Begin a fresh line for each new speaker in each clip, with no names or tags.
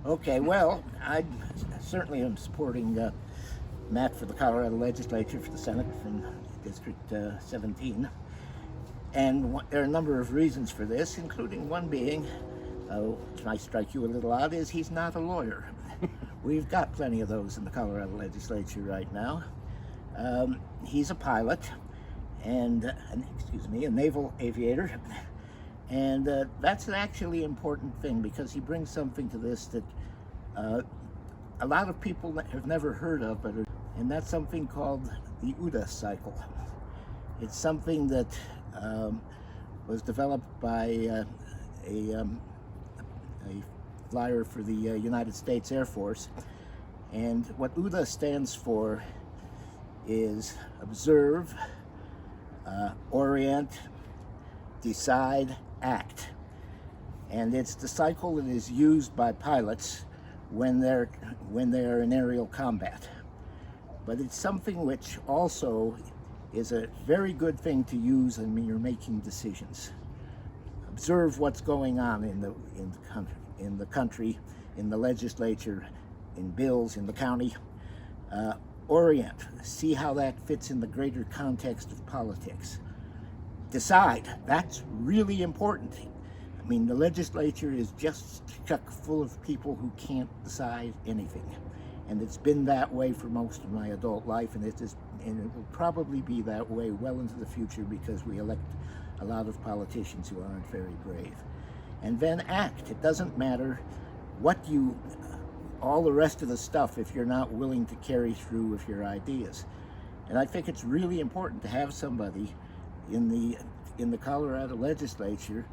Okay, well, I certainly am supporting Matt for the Colorado legislature for the Senate from District 17. And there are a number of reasons for this, including one being, which might strike you a little odd, is he's not a lawyer. We've got plenty of those in the Colorado legislature right now. He's a pilot and, a naval aviator. And that's an actually important thing because he brings something to this that a lot of people have never heard of, and that's something called the UDA cycle. It's something that was developed by a flyer for the United States Air Force. And what UDA stands for is observe, orient, decide, act. And it's the cycle that is used by pilots when they're in aerial combat. But it's something which also is a very good thing to use when you're making decisions. Observe what's going on in the country, in the legislature, in bills, in the county. Orient, see how that fits in the greater context of politics. Decide, that's really important. I mean, the legislature is just chock full of people who can't decide anything. And it's been that way for most of my adult life, and it will probably be that way well into the future because we elect a lot of politicians who aren't very brave. And then act. It doesn't matter all the rest of the stuff if you're not willing to carry through with your ideas. And I think it's really important to have somebody in the Colorado legislature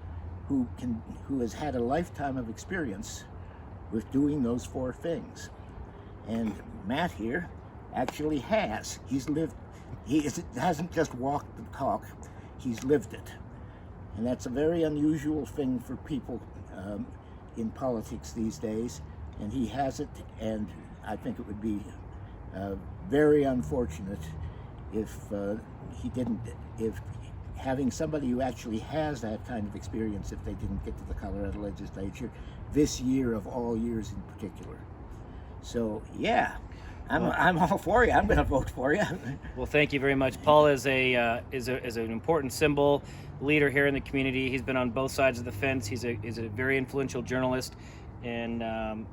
who has had a lifetime of experience with doing those four things. And Matt here actually has. He hasn't just walked the talk, he's lived it. And that's a very unusual thing for people in politics these days. And he has it, and I think it would be very unfortunate if having somebody who actually has that kind of experience, if they didn't get to the Colorado legislature this year of all years in particular. So yeah, I'm all for you. I'm going to vote for you.
Well, thank you very much. Paul is an important symbol leader here in the community. He's been on both sides of the fence. He's a very influential journalist and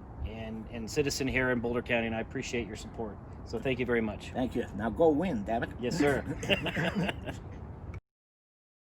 citizen here in Boulder County, and I appreciate your support. So thank you very much.
Thank you. Now go win, damn it.
Yes, sir.